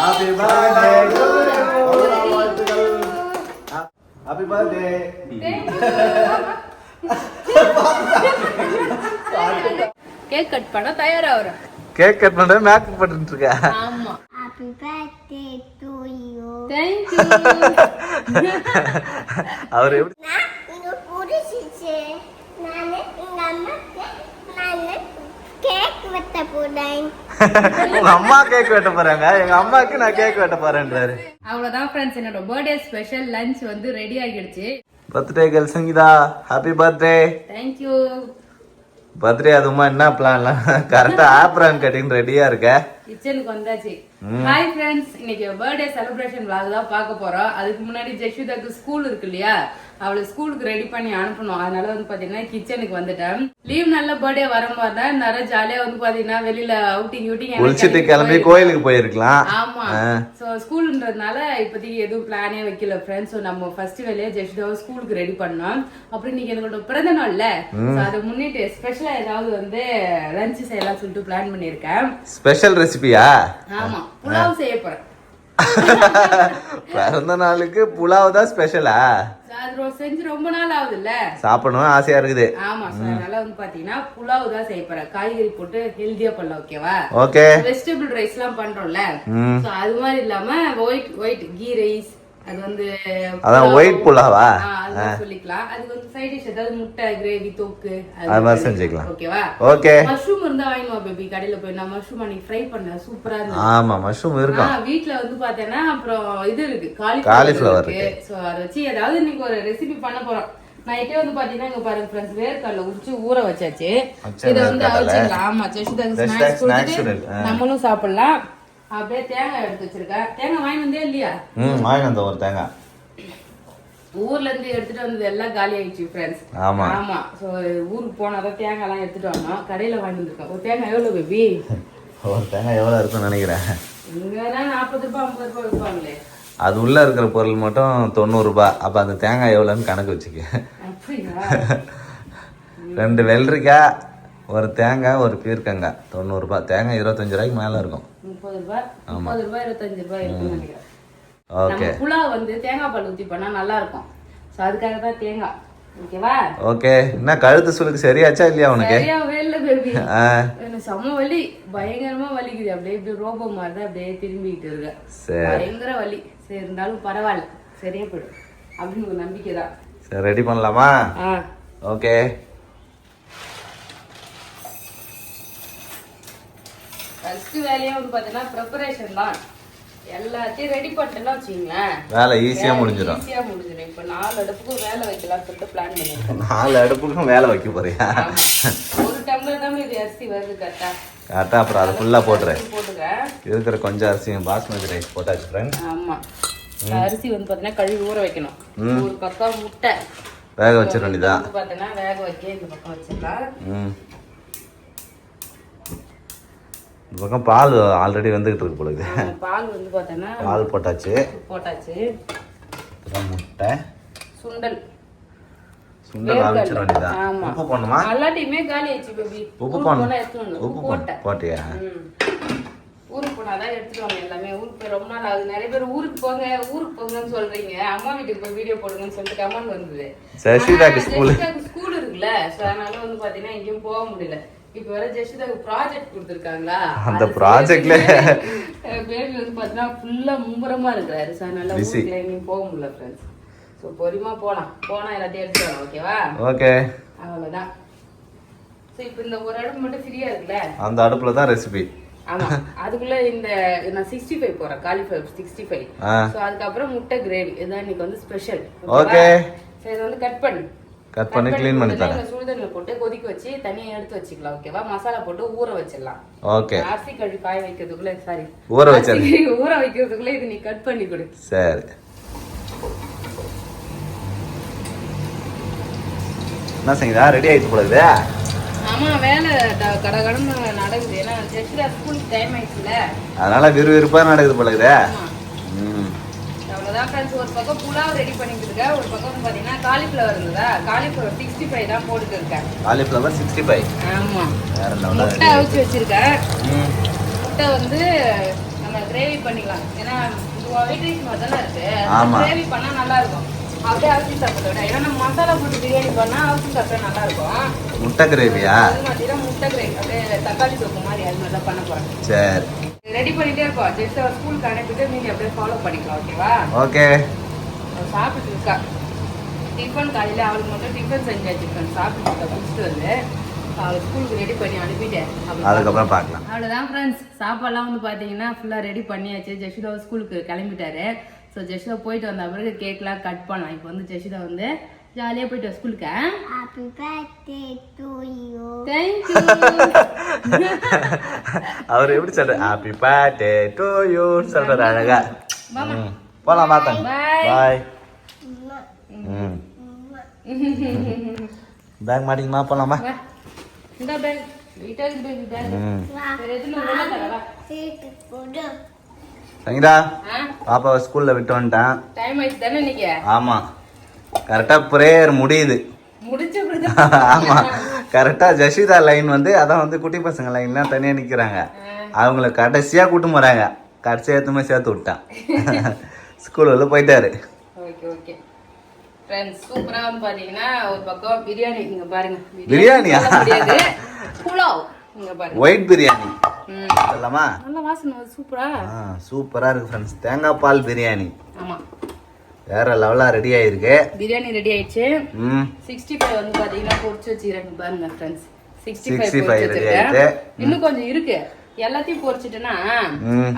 Happy birthday to you. Happy birthday. Cake cut பண்ண தயாராகுற. Cake cut பண்ற makeup பண்ணிட்டு இருக்க. ஆமா. Happy birthday to you. Thank you. அவர் எப்படி நான் இங்க புடிச்சிச்சு. நானே எங்க அம்மாக்கு நானே கேக் வெட்ட போறேன். உங்க அம்மா கேக் வெட்ட போறாங்க, எங்க அம்மாக்கு நான் கேக் வெட்ட போறேன்றாரு. அவ்வளவுதான் ஃப்ரெண்ட்ஸ், என்னோட பர்த்டே ஸ்பெஷல் லஞ்ச் வந்து ரெடி ஆகிடுச்சு. Birthday girl Sangeetha, happy birthday. Thank you. Birthday அதுமா என்ன பிளான்லாம் கரெக்டா ஆப்ரான் கட்டிங் ரெடியா இருக்க. கிச்சனுக்கு வந்தாச்சு. ஹாய் ஃப்ரெண்ட்ஸ், இன்னைக்கு பர்த்டே செலிப்ரேஷன் vlog தான் பார்க்க போறோம். அதுக்கு முன்னாடி ஜெஷிதாக்கு ஸ்கூல் இருக்கு இல்லையா, அவளை ஸ்கூலுக்கு ரெடி பண்ணி அனுப்பணும். அதனால வந்து பாத்தீங்கன்னா கிச்சனுக்கு வந்துட்டேன். லீவ் நல்ல பர்த்டே வரும்போது தான் நிறைய ஜாலியா வந்து பாத்தீங்கன்னா வெளியில அவுட்டிங் குளிச்சுட்டு கிளம்பி கோயிலுக்கு போயிருக்கலாம். ஆமா, சோ ஸ்கூல்ன்றதுனால இப்போதைக்கு எதுவும் பிளானே வைக்கல ஃப்ரெண்ட்ஸ். நம்ம ஃபர்ஸ்ட் வேலையா ஜெஷிதாவை ஸ்கூலுக்கு ரெடி பண்ணோம். அப்புறம் இன்னைக்கு என்னோட பிறந்த நாள்ல, அதை முன்னிட்டு ஸ்பெஷலா ஏதாவது வந்து லஞ்ச் செய்யலாம் சொல்லிட்டு பிளான் பண்ணிருக்கேன். ஸ்பெஷல் ரெசிபியா? ஆமா, புலாவ் செய்ய போறேன். பிறந்த நாளுக்கு புலாவ் தான் ஸ்பெஷலா? அது செஞ்சு ரொம்ப நாள் ஆகுது இல்ல, சாப்பிடணும் ஆசையா இருக்குது. ஆமா, அதனால வந்து பாத்தீங்கன்னா புலாவ் தான் செய்ய போறேன். காய்கறி போட்டு ஹெல்தியா பண்ணலாம். ஓகேவா? ஓகே. வெஜிடபிள் ரைஸ் எல்லாம் பண்றோம்ல, அது மாதிரி இல்லாம ஒயிட் கீ ரைஸ், அது வந்து அதான் ஒயிட் புலாவா சொல்லிக்கலாம். அது வந்து சைட் டிஷ் ஏதாவது முட்டை கிரேவி தொக்கு அது மாதிரி செஞ்சுக்கலாம். ஓகேவா? ஓகே. மஷ்ரூம் இருந்தா வாங்கிடுவா பேபி. கடையில போய் நான் மஷ்ரூம் அன்னைக்கு ஃப்ரை பண்ணேன், சூப்பரா இருந்துச்சு. ஆமா, மஷ்ரூம் இருக்கும். வீட்ல வந்து பாத்தேன்னா அப்புறம் இது இருக்கு, காலிஃபிளவர் இருக்கு. சோ அத வச்சு ஏதாவது இன்னைக்கு ஒரு ரெசிபி பண்ண போறோம். நைட்டே வந்து பாத்தீங்கன்னா இங்க பாருங்க ஃப்ரெண்ட்ஸ், வேர்க்கடலை உரிச்சு ஊற வச்சாச்சு. இத வந்து அவிச்சிடலாம். ஆமா, ஜெஷிதாக்கு ஸ்நாக்ஸ் கொடுத்துட்டு நம்மளும் சாப்பிடலாம். அப்படியே தேங்காய் எடுத்து வச்சிருக்கேன். தேங்காய் வாங்கி வந்தே இல்லையா? வாங்கி வந்த ஒரு தேங்காய் ஊர்ல இருந்து எடுத்துட்டு வந்தது எல்லாம் காலி ஆயிடுச்சு ஃப்ரெண்ட்ஸ். ஆமா ஆமா, சோ ஊருக்கு போனாதான் தேங்காய் எல்லாம் எடுத்துட்டு வரணும். கடையில வாங்கி வந்திருக்கேன். ஒரு தேங்காய் எவ்வளவு பேபி? ஒரு தேங்காய் எவ்வளவு இருக்கும்னு நினைக்கிறேன். இங்கன்னா 40 ரூபாய் 50 ரூபாய் விற்பாங்களே. அது உள்ள இருக்கிற பொருள் மட்டும் 90 ரூபாய். அப்ப அந்த தேங்காய் எவ்வளவுன்னு கணக்கு வச்சுக்க. அப்படியா? 2 வெள்ளரிக்காய், ஒரு தேங்காய், ஒரு பீர்க்கங்காய் 90 ரூபாய். தேங்காய் 25 ரூபாய்க்கு மேல இருக்கும். 30 ரூபாய் 30 ரூபாய் 25 ரூபாய் இருக்குன்னு நினைக்கிறேன். ஓகே. நம்ம புலாவ் வந்து தேங்காய் பால் ஊத்தி பண்ணா நல்லா இருக்கும். சோ அதுக்காக தான் தேங்காய். ஓகேவா? ஓகே. என்ன கழுத்து சுளுக்கு சரியாச்சா இல்லையா உனக்கு? சரியாவே இல்ல பேபி. எனக்கு செம்ம வலி, பயங்கரமா வலிக்குது. அப்படியே இப்படி ரோபோ மாதிரி தான் அப்படியே திரும்பிட்டு இருக்க. பயங்கர வலி. சரி, இருந்தாலும் பரவாயில்ல, சரியா போயிடும் அப்படின்னு ஒரு நம்பிக்கை தான். சரி, ரெடி பண்ணலாமா? ஓகே. ஃபர்ஸ்ட் வேலையா வந்து பாத்தீங்கன்னா ப்ரிப்பரேஷன் தான். எல்லாத்தையும் ரெடி பண்ணிட்டேன்னா வச்சுங்களேன், வேலை ஈஸியா முடிஞ்சிடும். இப்ப 4 அடுப்புக்கும் வேலை வைக்கலாம் சொல்லிட்டு பிளான் பண்ணிருக்கேன். 4 அடுப்புக்கும் வேலை வைக்க போறியா? ஒரு டம்ளர் தான் இது அரிசி வருது கரெக்டா. அப்புறம் அதை ஃபுல்லா போட்டுறேன். போட்டுக்கிறேன். இருக்கிற கொஞ்சம் அரிசியும் பாஸ்மதி ரைஸ் போட்டாச்சு ஃப்ரெண்ட். ஆமா, அரிசி வந்து பாத்தீங்கன்னா கழுவி ஊற வைக்கணும். ஒரு பக்கம் முட்டை வேக வச்சிட வேண்டியதான். பாத்தீங்கன்னா வேக வைக்க இந்த பக்கம் வச்சிடலாம். இந்த பக்கம் பால் ஆல்ரெடி வந்துகிட்டு இருக்கு போல. பால் வந்து பாத்தீங்கன்னா பால் போட்டாச்சு. முட்டை, சுண்டல் அவிச்சிட வேண்டியதான். உப்பு போடணுமா? எல்லாத்தையுமே காலி ஆயிடுச்சு பேபி. உப்பு போட்டியா? ஊருக்கு போனாதான் எடுத்துட்டு வாங்க எல்லாமே. ஊருக்கு போய் ரொம்ப நாள் ஆகுது. நிறைய பேர் ஊருக்கு போங்கன்னு சொல்றீங்க. அம்மா வீட்டுக்கு போய் வீடியோ போடுங்கன்னு சொல்லிட்டு கமெண்ட் வந்தது. ஸ்கூல் இருக்குல்ல, அதனால வந்து பாத்தீங்கன்னா எங்கேயும் போக முடியல. இப்ப வர ஜெஷிதாக்கு ப்ராஜெக்ட் கொடுத்துருக்காங்களா, அந்த ப்ராஜெக்ட்ல பேபி வந்து பாத்தீங்கன்னா ஃபுல்லா மும்பரமா இருக்கிறாரு. அதனால ஊருக்குள்ள எங்கேயும் போக முடியல ஃப்ரெண்ட்ஸ். ஸோ பொறுமா போனா எல்லாத்தையும் எடுத்துக்கலாம். ஓகேவா? ஓகே. அவ்வளவுதான். ஸோ இப்போ இந்த ஒரு அடுப்பு மட்டும் ஃப்ரீயா இருக்குல்ல, அந்த அடுப்புல தான் ரெசிபி. ஆமா, அதுக்குள்ள இந்த நான் 65 போறேன், காலிஃபிளவர் 65. ஸோ அதுக்கப்புறம் முட்டை கிரேவி, இதுதான் இன்னைக்கு வந்து ஸ்பெஷல். ஓகே. சரி, இதை வந்து கட் பண்ணி க்ளீன் பண்ணி தரேன். சுடுதண்ணில போட்டு கொதிக்க வச்சு தனியா எடுத்து வச்சுக்கலாம். ஓகேவா? மசாலா போட்டு ஊற வச்சிடலாம். ஓகே. அரிசி கழுவி காய வைக்கிறதுக்குள்ள ஊற வைக்கிறதுக்குள்ள இது நீ கட் பண்ணி கொடு. சரி. என்ன செய்யுதா? ரெடி ஆயிடுச்சு போல. ஆமா, வேலை கடகடன்னு நடக்குது. ஏன்னா ஜெஷிதா ஸ்கூலுக்கு டைம் ஆயிடுச்சுல, அதனால விறுவிறுப்பா நடக்குது போல. அவ்வளவுதான் ஃப்ரெண்ட்ஸ். ஒரு பக்கம் புலாவ் ரெடி பண்ணிட்டு இருக்கேன், ஒரு பக்கம் வந்து பாத்தீங்கன்னா காலிஃபிளவர் இருந்ததா, காலிஃபிளவர் 65 தான் போட்டுட்டு இருக்கேன். காலிஃபிளவர் 65. ஆமா, முட்டை அவிச்சு வச்சிருக்கேன். முட்டை வந்து நம்ம கிரேவி பண்ணிக்கலாம். ஏன்னா ஒயிட் ரைஸ் மாதிரி தானே இருக்கு. ஆமா. கிரேவி பண்ணா நல்லா இருக்கும். அப்படியே அவிச்சு சாப்பிட விட. ஏன்னா நம்ம மசாலா போட்டு பிரியாணி பண்ணா அவிச்சு சாப்பிட்டா நல்லா இருக்கும். முட்டை கிரேவியா? அது மாதிரி முட்டை கிரேவி அப்படியே தக்காளி தொக்கு மாதிரி அது மாதிரி தான் பண்ண போறேன். சரி, ரெடி பண்ணிட்டே இருப்போம். ஜஸ்ட் அவர் ஸ்கூலுக்கு அனுப்பிட்டு நீங்க அப்படியே ஃபாலோ பண்ணிக்கலாம். ஓகேவா? ஓகே. சாப்பிட்டு இருக்கா. டிஃபன் காலையில அவளுக்கு மட்டும் டிஃபன் செஞ்சாச்சு. சாப்பிட்டு இருக்கா, குடிச்சிட்டு வந்து அவளை ஸ்கூலுக்கு ரெடி பண்ணி அனுப்பிட்டேன். அதுக்கப்புறம் பார்க்கலாம். அவ்வளோதான் ஃப்ரெண்ட்ஸ். சாப்பாடுலாம் வந்து பார்த்தீங்கன்னா ஃபுல்லாக ரெடி பண்ணியாச்சு. ஜெஷிதா ஸ்கூலுக்கு கிளம்பிட்டாரு. ஸோ ஜெஷிதா போயிட்டு வந்த பிறகு கேக்லாம் கட் பண்ணலாம். இப்போ வந்து ஜெஷிதா வந்து ஜாலியாக போயிட்டு ஸ்கூலுக்கு. Happy birthday to you. Thank you. அவர் எப்படி சொல்ற? ஹாப்பி பர்த்டே டு யூ சொல்றாரு அழகா. போலாம் மாத்தன். பாய். பேக் மாட்டிங்கம்மா, போலாமா? இந்த பேக் வெயிட்டா இருக்கு பேபி பேக். வேற எதுவும் உள்ள தரவா? சங்கீதா, பாப்பாவை ஸ்கூல்ல விட்டு வந்துட்டேன். டைம் ஆயிடுச்சு தானே இன்னைக்கு? ஆமா, கரெக்டா பிரேயர் முடியுது. முடிச்ச ஆமா, கரெக்டா ஜஷிதா லைன் வந்து அதான் வந்து குட்டி பசங்க லைன்லாம் தனியா நிக்கிறாங்க. அவங்கள கடைசியா கூட்டு போறாங்க. கடைசியா எதுவுமே சேர்த்து விட்டான். ஸ்கூல்ல போயிட்டாரு. ஓகே ஓகே ஃப்ரெண்ட்ஸ், சூப்பரா வந்து பாத்தீங்கன்னா ஒரு பக்கம் பிரியாணி. இங்க பாருங்க, பிரியாணியா? புலாவ். இங்க பாருங்க, ஒயிட் பிரியாணி. சொல்லலாமா? நல்ல வாசனை வருது. சூப்பரா சூப்பரா இருக்கு ஃப்ரெண்ட்ஸ். தேங்காய் பால் பிரியாணி. ஆமா, வேற லெவலா ரெடி ஆயிருக்கு. பிரியாணி ரெடி ஆயிடுச்சு. 65 வந்து பாத்தீங்கன்னா பொரிச்சு வச்சிருக்கேன் பாருங்க ஃப்ரெண்ட்ஸ். 65 ரெடி ஆயிடுச்சு. இன்னும் கொஞ்சம் இருக்கு. எல்லாத்தையும் பொரிச்சிட்டேன்னா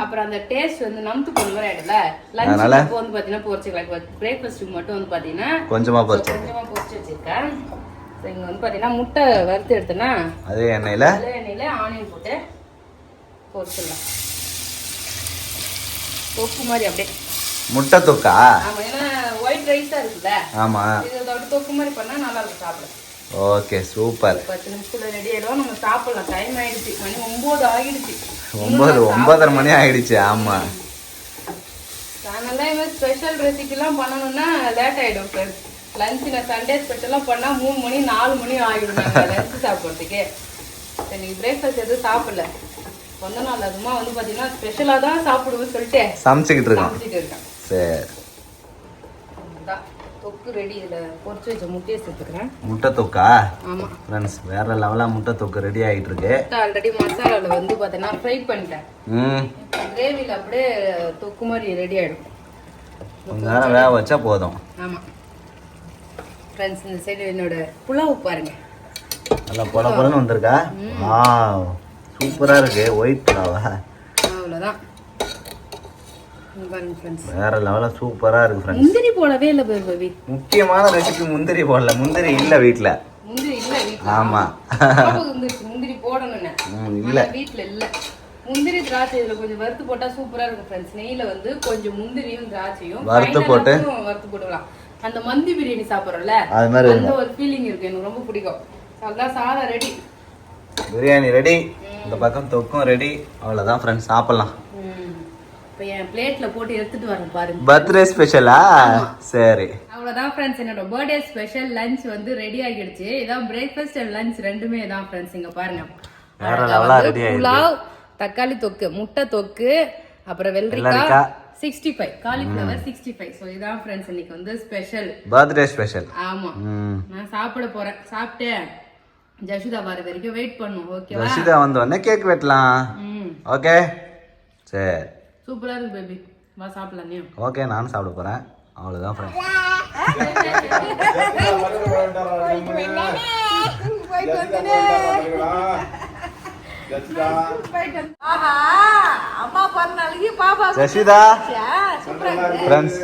அப்புறம் அந்த டேஸ்ட் வந்து நமத்து போன மாதிரி ஆயிடும்ல. லஞ்ச் அப்போ வந்து பாத்தீங்கன்னா பொரிச்சுக்கலாம். பிரேக்ஃபாஸ்ட்டுக்கு மட்டும் வந்து பாத்தீங்கன்னா கொஞ்சமா பொரிச்சு வச்சிருக்கேன். இங்க வந்து பாத்தீங்கன்னா முட்டை வறுத்து எடுத்தேன்னா அதே எண்ணெயில ஆனியன் போட்டு பொரிச்சிடலாம். தொக்கு மாதிரி அப்படியே. முட்டை தொக்கா? ஆமா, ஏன்னா ஒயிட் ரைஸா இருக்குல்ல. ஆமா, இது அப்படியே தொக்கு மாதிரி பண்ணா நல்லா இருக்கும் சாப்பிட. Okay, super. 10 நிமிஷத்துல ரெடி ஆயிடும். நம்ம சாப்பிடலாம். டைம் ஆயிடுச்சு, மணி 9 ஆகிடுச்சு. 9:30 மணி ஆயிடுச்சு. ஆமா, அதனால இந்த ஸ்பெஷல் ரெசிபிலாம் பண்ணணும்னா லேட் ஆயிடும் ஃப்ரெண்ட்ஸ். லஞ்ச் நான் சண்டே ஸ்பெஷலாக பண்ணால் 3 மணி 4 மணி ஆகிடும் நாங்கள் லஞ்சு சாப்பிட்றதுக்கு. இன்னைக்கு பிரேக்ஃபாஸ்ட் எதுவும் சாப்பிடல. கொஞ்ச நாள் அதுமா வந்து பார்த்தீங்கன்னா ஸ்பெஷலாக தான் சாப்பிடுவேன்னு சொல்லிட்டு சமைச்சிக்கிட்டு இருக்கேன். சரி, தொக்கு ரெடி. இதில் பொரிச்சு வச்ச முட்டையை சேர்த்துக்கிறேன். முட்டை தொக்கா? ஆமாம் ஃப்ரெண்ட்ஸ், வேற லெவலாக முட்டை தொக்கு ரெடி ஆகிட்டு இருக்கு. ஆல்ரெடி மசாலாவில் வந்து பார்த்தீங்கன்னா ஃப்ரை பண்ணிட்டேன். கிரேவியில் அப்படியே தொக்கு மாதிரி ரெடி ஆகிடும். கொஞ்ச நேரம் வேக வச்சா போதும். ஆமாம் ஃப்ரெண்ட்ஸ், இந்த சைடு என்னோட புலாவு பாருங்க. நல்லா பொல பொலன்னு வந்திருக்கா. சூப்பரா இருக்கு. ஒயிட் புலாவா? அவ்வளோதான். பாருங்க ஃப்ரெண்ட்ஸ், வேற லெவலா சூப்பரா இருக்கு ஃப்ரெண்ட்ஸ். முந்திரி போடவே இல்லை பேபி. முக்கியமான ரெசிபி முந்திரி போடல. முந்திரி இல்ல வீட்ல. முந்திரி இல்ல வீட்ல. ஆமா, முந்திரி போடணும்னு இல்ல வீட்ல இல்ல. முந்திரி திராட்சை இதுல கொஞ்சம் வறுத்து போட்டா சூப்பரா இருக்கும் ஃப்ரெண்ட்ஸ். நெய்ல வந்து கொஞ்சம் முந்திரியும் திராட்சையும் வறுத்து போட்டுக்கலாம். அந்த மந்தி பிரியாணி சாப்பிடுறோம்ல, அந்த ஒரு ஃபீலிங் இருக்கு. எனக்கு ரொம்ப பிடிக்கும். அதான் சாதம் ரெடி, பிரியாணி ரெடி, இந்த பக்கம் தொக்கும் ரெடி. அவ்வளவுதான் ஃப்ரெண்ட்ஸ், சாப்பிடலாம். இப்போ என் பிளேட்ல போட்டு எடுத்துட்டு வரேன் பாருங்க. பர்த்டே ஸ்பெஷலா? சரி, அவ்வளவுதான் ஃப்ரெண்ட்ஸ். என்னோட பர்த்டே ஸ்பெஷல் லஞ்ச் வந்து ரெடி ஆகிடுச்சு. இதான் பிரேக்ஃபாஸ்ட் அண்ட் லஞ்ச் ரெண்டுமே தான் ஃப்ரெண்ட்ஸ். இங்க பாருங்க, வேற லெவலா ரெடி ஆயிடுச்சு. புலாவ், தக்காளி தொக்கு, முட்டை தொக்கு, அப்புறம் வெள்ளரிக்காய் 65, காலிஃப்ளவர் 65. ஸோ இதான் ஃப்ரெண்ட்ஸ் இன்னைக்கு வந்து ஸ்பெஷல், பர்த்டே ஸ்பெஷல். ஆமா, நான் சாப்பிட போறேன். சாப்பிட்டு ஜஷிதா வர வரைக்கும் வெயிட் பண்ணும். ஓகேவா? ஜஷிதா வந்த உடனே கேக் வெட்டலாம். ஓகே, சரி. சூப்பரா இருக்கு பேபி, வா சாப்பிடலாம். நீ ஓகே? நானும் சாப்பிட போறேன். அவ்வளவுதான் ஃப்ரெண்ட்ஸ். ஜஷிதா ஃப்ரெண்ட்ஸ்,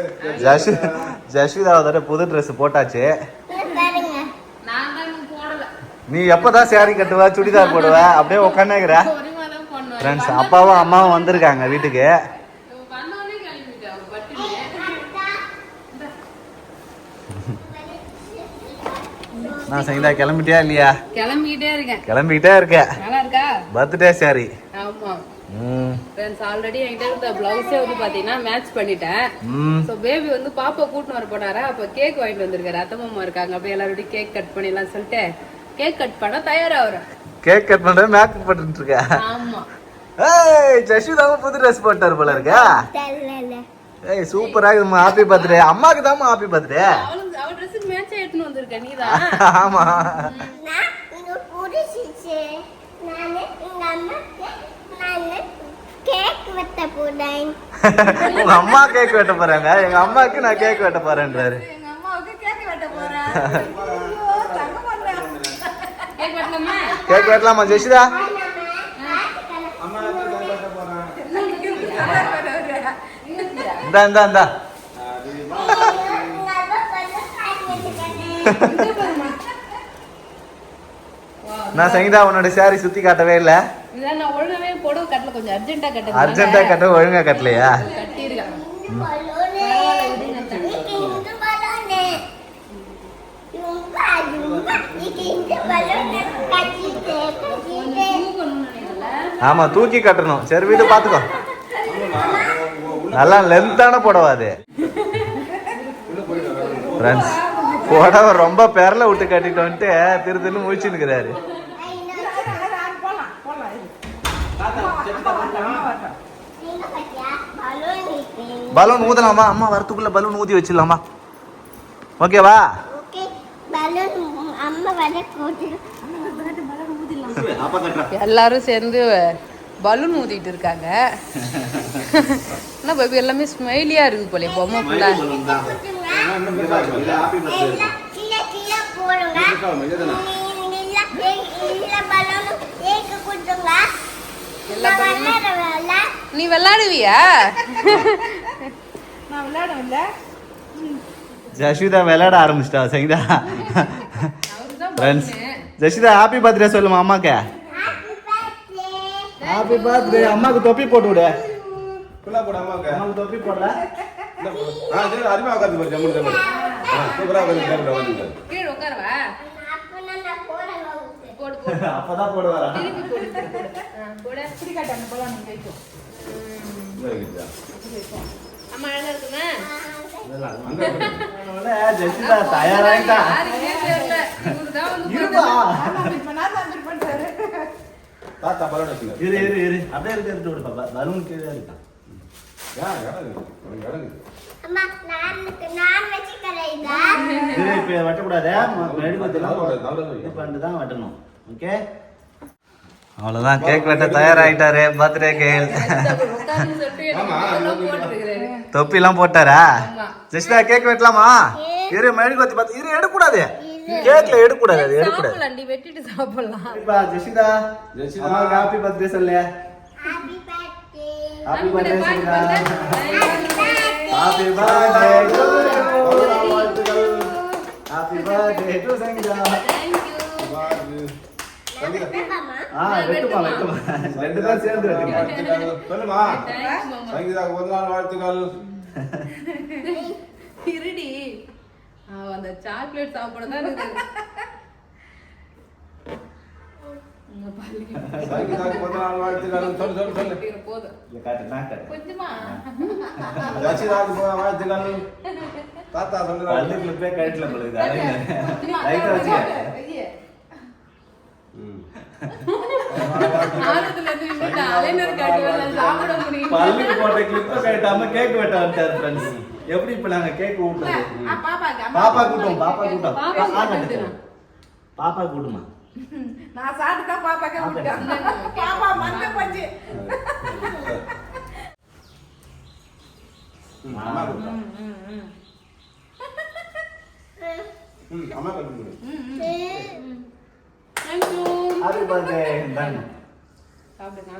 ஜஷிதா புது ட்ரெஸ் போட்டாச்சு. நீ எப்பதான் சாரி கட்டுவ, சுடிதார் போடுவ, அப்படியே உட்காந்துக்கிற ஃப்ரெண்ட்ஸ். அப்பாவும் அம்மாவும் வந்திருக்காங்க வீட்டுக்கு. நான் சங்கீதா கிளம்பிட்டியா இல்லையா? கிளம்பிக்கிட்டே இருக்கேன். நல்லா இருக்கா பர்த்டே சாரி? ஆமா ஃப்ரெண்ட்ஸ், ஆல்ரெடி என்கிட்ட இருந்த பிளவுஸே வந்து பாத்தீங்கன்னா மேட்ச் பண்ணிட்டேன். சோ பேபி வந்து பாப்பா கூட்டிட்டு வர போனாரா, அப்ப கேக் வாங்கிட்டு வந்திருக்காரு. அத்தம்மா இருக்காங்க, அப்படியே எல்லாரோடய கேக் கட் பண்ணிடலாம் சொல்லிட்டு கேக் கட் பண்ண தயாராகிறேன். கேக் கட் பண்ற மேக்கப் பண்ணிட்டு இருக்க? ஆமா, ஏய் ஜஷிதாவும் புது ட்ரெஸ் போட்டாரு போல இருக்கா. தெரியல. ஏய் சூப்பரா இருக்குமா. Happy birthday. அம்மாக்கு தான்மா ஹாப்பி பர்த்டே. அவ ட்ரெஸ்ஸுக்கு மேட்சா எடுத்துன்னு வந்திருக்க நீதான். ஆமா. நான் இங்க புடிச்சிச்சு. நானே எங்க அம்மாக்கு நானே கேக் வெட்ட போறேன். உங்க அம்மா கேக் வெட்ட போறாங்க. எங்க அம்மாக்கு நான் கேக் வெட்ட போறேன்றாரு. எங்க அம்மாவுக்கு கேக் வெட்ட போறேன். ஐயோ தங்க பண்ணல. கேக் வெட்டலாமா? கேக் வெட்டலாமா ஜெஷிதா? இந்தா எங்க அப்பா பண்ண காட்டி நான் சங்கீதா உன்னோட சாரி சுத்தி காட்டவே இல்ல. இதான் நான் ஒழுங்காவே புடவை கட்டல, கொஞ்சம் அர்ஜென்ட்டா கட்டல. அர்ஜென்ட்டா கட்ட ஒழுங்கா கட்டலையா? கட்டியிருக்காங்க. ஆமா தூக்கி கட்டணும். சரி வீடு பாத்துக்கோ. நல்லா லென்த்தான புடவை அது. ஃப்ரெண்ட்ஸ் புடவை ரொம்ப பெரல விட்டு கட்டிட்டு வந்துட்டு திரு முழிச்சு நிற்கிறாரு. பலூன் ஊதலாமா? அம்மா வரத்துக்குள்ள பலூன் ஊதி வச்சிடலாமா? ஓகேவா? எல்லாரும் சேர்ந்து பலூன் ஊதிட்டு இருக்காங்க. என்ன பேபி எல்லாமே ஸ்மைலியா இருக்கு போல பொம்மை ஃபுல்லா. நீ விளையாடுவியா? நான் விளையாடுவேன்ல. ஜஷிதா விளையாட ஆரம்பிச்சிட்டா Sangeetha. Friends Jashitha happy birthday சொல்லுமா அம்மாக்கு. Happy birthday. அம்மாக்கு தொப்பி போட்டு விடு. அம்மாக்கு தொப்பி போடல. கீழே உட்காரவா? அப்பதான் போடுவாரா? அம்மா அழகா இருக்குமா? ஜஷிதா தயாராயிட்டா. இரு இரு இரு அப்படியே இருக்கு விடு பாப்பா. பலூன் கீழே இருக்கா? அவ்வளவுதான் கேக் வெட்ட தயாராயிட்டாரு. பர்த்டே கேக் தொப்பி எல்லாம் போட்டாரா? ஜெஸ்டா கேக் வெட்டலாமா? இரு மெழுகுவத்தி பார்த்து இரு. எடுக்கூடாது கேக்ல எடுக்கூடாது. அது எடுக்கூடாது. வெட்டிட்டு சாப்பிடலாம். ஜெசிதா அம்மாக்கு ஹாப்பி பர்த்டே சொல்லு. Happy birthday Jesitha. Happy birthday to you. Happy birthday to Sangeetha. வெட்டுமா வெட்டுமா. ரெண்டு பேரும் சேர்ந்து வெட்டுங்க. சொல்லுமா சங்கீதாக்கு ஒரு நாள் வாழ்த்துக்கள். இருடி அந்த சாக்லேட் சாப்பிட தான் இருக்கு. சங்கீதாக்கு ஒரு நாள் வாழ்த்துக்கள். சொல்லு சொல்லு சொல்லு. போதும் கொஞ்சமா. ஜஷிதாக்கு வாழ்த்துக்கள். தாத்தா சொல்லுங்க. பல்லுக்குள்ள போய் கழுத்துல போடுது. லைட்டா வச்சுக்க. பல்லுக்கு போட்ட கிளிப்ப கட்டாம கேக் வெட்ட வந்துட்டாரு ஃப்ரெண்ட்ஸ். எப்படி இப்ப நாங்க கேக் ஊட்டுறது? பாப்பா கூட்டம். பாப்பா கூட்டம். பாப்பா கூட்டமா? நான் சாப்பிட்டா பாப்பாக்கே ஊட்டேன். பாப்பா மந்த பஞ்சு. அம்மா கூட்டம். அம்மா கூட்டம். Thank you. Happy birthday. டன். சாப்பிடுங்க.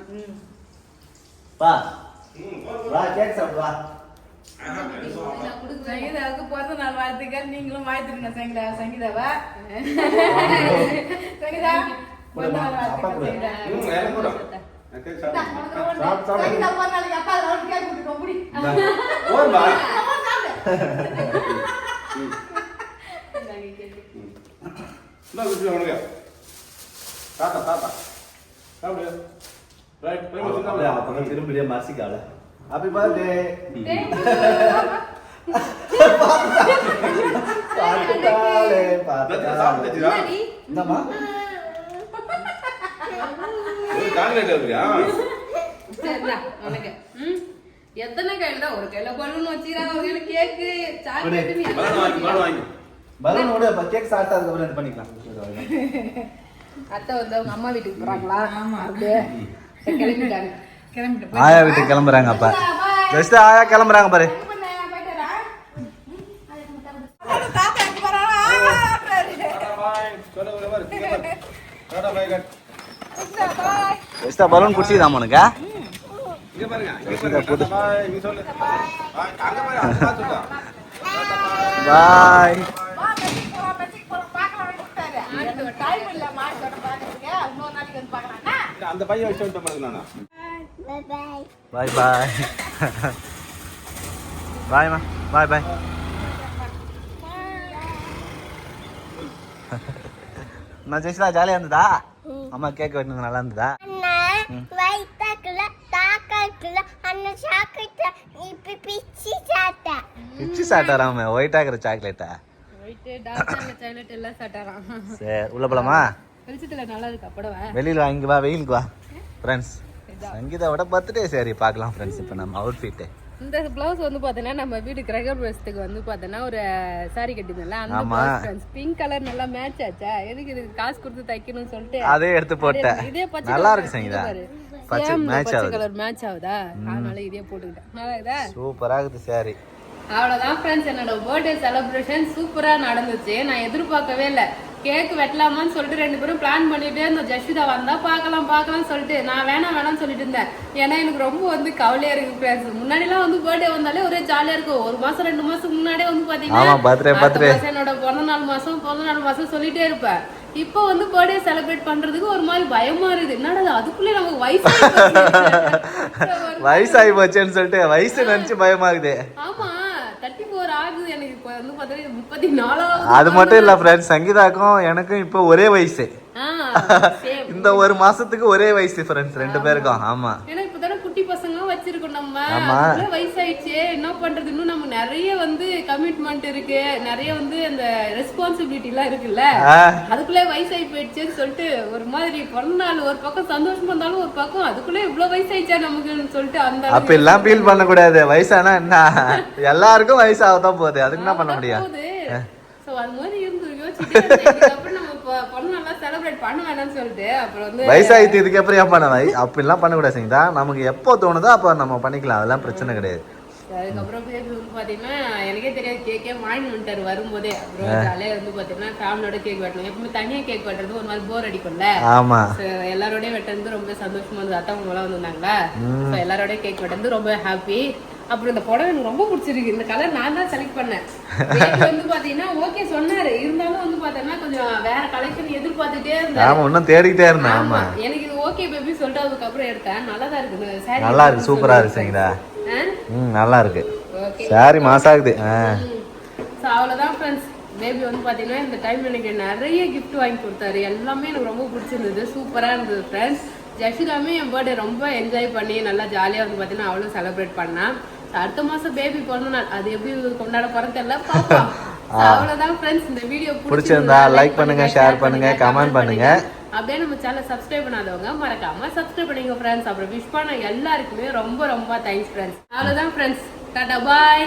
பா. வா கேக் சாப்பிடு வா. சங்கீதாவுக்கு பிறந்த நாள் வாழ்த்துக்கள். நீங்களும் வாழ்த்துருங்க சங்கீதா. சங்கீதாவா சங்கீதா பிறந்த நாள் வாழ்த்துக்கள். சங்கீதா பிறந்த நாளைக்கு அப்பா ரவுண்ட் கேக் கொடுத்துக்கோ. முடி ஓம்பா. என்ன குட்டி உனக்கு? தாத்தா தாத்தா சாப்பிடு. ரைட் போய் சாப்பிடு. அப்பதான் திரும்பியே மாசிக்கால. Happy birthday. பாத்துட்டாலே பாத்துட்டாலே. என்னம்மா? சாக்லேட் இருக்குயா? சரிடா உனக்கு எத்தனை கையில தான் ஒரு கையில பலூன் வச்சுக்கிறாங்க ஒரு கையில கேக்கு சாக்லேட் வாங்கி பலூன் ஓட கேக் சாப்பிட்டா அதுக்கப்புறம் இது பண்ணிக்கலாம். அத்தை வந்து அவங்க அம்மா வீட்டுக்கு போறாங்களா? ஆமா அப்படியே கிளம்பிட்டாங்க. ஆயா வீட்டுக்கு கிளம்புறாங்க. அப்ப ஜஸ்ட் ஆயா கிளம்புறாங்க பாரு. ஜஸ்டா பலூன் குடிச்சிதாமா உனக்கு? இங்க பாருங்க நீ சொல்லு அங்க பாரு அம்மா சொல்றா பாய். அந்த பையன் வச்சு வந்து பாருங்க நானா Bye bye. பாய் பாய். பாய்மா பாய் பாய். நான் ஜெயிச்சா ஜாலியா இருந்ததா? அம்மா கேக் வெட்டினது நல்லா இருந்ததா? அண்ணா வயித்தாக்குல தாக்காக்குல அண்ணா சாக்லேட் இப்ப பிச்சி சாப்பிட்டா. பிச்சு சாப்பிட்டாராம ஒயிட் ஆகிற சாக்லேட்டா? ஒயிட் டார்க் சாக்லேட் எல்லாம் சாப்பிட்டாராம். சரி உள்ள போலாமா? வெளிச்சத்துல நல்லா இருக்கு அப்படவா. வெளியில வா, இங்க வா, வெயிலுக்கு வா ஃப்ரெண்ட்ஸ். சங்கீதாவோட பர்த்டே சரி பார்க்கலாம் ஃப்ரெண்ட்ஸ். இப்போ நம்ம அவுட்ஃபிட்டு இந்த பிளவுஸ் வந்து பாத்தீங்கன்னா நம்ம வீடு கிரகப்பிரவேசத்துக்கு வந்து பாத்தீங்கன்னா ஒரு சாரி கட்டிருந்தோம்ல அந்த பிளவுஸ் பிங்க் கலர் நல்லா மேட்ச் ஆச்சா. எதுக்கு இதுக்கு காசு கொடுத்து தைக்கணும்னு சொல்லிட்டு அதே எடுத்து போட்டேன். இதே பச்சை நல்லா இருக்கு சங்கீதா. பச்சை மேட்ச் ஆகுது. கலர் மேட்ச் ஆகுதா? அதனால இதே போட்டுக்கிட்டேன். நல்லா இருக்குதா? சூப்பரா இருக்குது சாரி. அவ்வளவுதான் ஃப்ரெண்ட்ஸ், என்னோட பர்த்டே செலிப்ரேஷன் சூப்பரா நடந்துச்சு. நான் எதிர்பார்க்கவே இல்லை. கேக் வெட்டலாமான்னு சொல்லிட்டு 2 பேரும் பிளான் பண்ணிட்டு இந்த ஜஸ்விதா வந்தா பார்க்கலாம் சொல்லிட்டு நான் வேணாம்னு சொல்லிட்டு இருந்தேன். ஏன்னா எனக்கு ரொம்ப வந்து கவலையா இருக்கு ஃப்ரெண்ட்ஸ். முன்னாடி எல்லாம் வந்து பர்த்டே வந்தாலே ஒரே ஜாலியா இருக்கும். 1 மாசம் 2 மாசம் முன்னாடியே வந்து பாத்தீங்கன்னா என்னோட பிறந்த நாள் மாசம் சொல்லிட்டே இருப்பேன். இப்போ வந்து பர்த்டே செலிப்ரேட் பண்றதுக்கு ஒரு மாதிரி பயமா இருக்குது. என்னடா அதுக்குள்ளே நமக்கு வயசாகி போச்சேன்னு சொல்லிட்டு வயசு நினைச்சு பயமா இருக்குது. ஆமா 34 ஆகுது எனக்கு. இப்போ வந்து பாத்தீங்கன்னா 34 அது மட்டும் இல்ல ஃப்ரெண்ட்ஸ், சங்கீதாக்கும் எனக்கும் இப்போ ஒரே வயசு. இந்த 1 மாசத்துக்கு ஒரே வயசு ஃப்ரெண்ட்ஸ் 2 பேருக்கும். ஆமா ஏன்னா இப்பதானே குட்டி பசங்க வச்சிருக்கோம் நம்ம. வயசாயிடுச்சு என்ன பண்றது. இன்னும் நம்ம நிறைய வந்து கமிட்மெண்ட் இருக்கு, நிறைய வந்து அந்த ரெஸ்பான்சிபிலிட்டி எல்லாம் இருக்குல்ல. அதுக்குள்ளே வயசாகி போயிடுச்சுன்னு சொல்லிட்டு ஒரு மாதிரி பிறந்த நாள் ஒரு பக்கம் சந்தோஷமா இருந்தாலும் ஒரு பக்கம் அதுக்குள்ளே இவ்வளவு வயசாயிடுச்சா நமக்குன்னு சொல்லிட்டு அந்த அப்ப எல்லாம் ஃபீல் பண்ண கூடாது. வயசானா என்ன எல்லாருக்கும் வயசாகதான் போகுது. அதுக்கு என்ன பண்ண முடியும்? அது மாதிரி இருந்து யோசிச்சுட்டு நம்ம பொண்ணு செலிப்ரேட் பண்ண வேணாம்னு சொல்லிட்டு அப்புறம் வந்து வயசாயிட்டு இதுக்கு அப்புறம் ஏன் பண்ண அப்படிலாம் பண்ணக்கூடாது சங்கீதா. நமக்கு எப்போ தோணுதோ அப்போ நம்ம பண்ணிக்கலாம். அதெல்லாம் பிரச்சனை கிடையாது. அதுக்கப்புறம் வந்து பாத்தீங்கன்னா எனக்கே தெரியாது கேக்கே வாங்கிட்டு வந்துட்டாரு வரும்போதே. அப்புறம் ஜாலியா வந்து பாத்தீங்கன்னா ஃபேமிலியோட கேக் வெட்டணும். எப்பவுமே தனியா கேக் வெட்டுறது ஒரு மாதிரி போர் அடிக்கும்ல. ஆமா எல்லாரோடய வெட்டுறது ரொம்ப சந்தோஷமா இருந்தது. அத்தவங்க எல்லாம் வந்திருந்தாங்களா, எல்லாரோடய கேக் வெட்டுறது ரொம்ப ஹாப்பி. அப்புறம் இந்த புடவை எனக்கு ரொம்ப பிடிச்சிருக்கு. இந்த கலர் நான் தான் செலக்ட் பண்ணேன். வந்து பாத்தீங்கன்னா ஓகே சொன்னாரு. இருந்தாலும் வந்து பாத்தீங்கன்னா கொஞ்சம் வேற கலெக்ஷன் எதிர்பார்த்துட்டே இருந்தேன். ஆமா இன்னும் தேடிட்டே இருந்தேன். ஆமா எனக்கு இது ஓகே பேபி சொல்லிட்டு அதுக்கப்புறம் எடுத்தேன். நல்லா தான் இருக்கு சாரி. நல்லா இருக்கு, சூப்பரா இருக்கு சங்கீதா. நல்லா இருக்கு சாரி, மாசாகுது. அவ்வளவுதான் ஃப்ரெண்ட்ஸ். பேபி வந்து பாத்தீங்கன்னா இந்த டைம் எனக்கு நிறைய கிஃப்ட் வாங்கி கொடுத்தாரு. எல்லாமே எனக்கு ரொம்ப பிடிச்சிருந்தது, சூப்பரா இருந்தது ஃப்ரெண்ட்ஸ். ஜஷிதாமே என் பர்த்டே ரொம்ப என்ஜாய் பண்ணி நல்லா ஜாலியா வந்து பாத்தீங்கன்னா அவளும் செலிப்ரேட் பண்ணா. அடுத்த மாசம் பேபி பிறந்த நாள், அது எப்படி கொண்டாட போறது எல்லாம் பார்ப்போம். அவ்வளவுதான் ஃப்ரெண்ட்ஸ். இந்த வீடியோ பிடிச்சிருந்தா லைக் பண்ணுங்க, ஷேர் பண்ணுங்க, கமெண்ட் பண்ணுங்க. அப்படியே நம்ம சேனலை சப்ஸ்கிரைப் பண்ணாதவங்க மறக்காம சப்ஸ்கிரைப் பண்ணுங்க ஃப்ரெண்ட்ஸ். அப்புறம் விஷ் பண்ண எல்லாருக்குமே ரொம்ப ரொம்ப தேங்க்ஸ் ஃப்ரெண்ட்ஸ். அவ்வளவுதான் ஃப்ரெண்ட்ஸ், டாடா பாய்.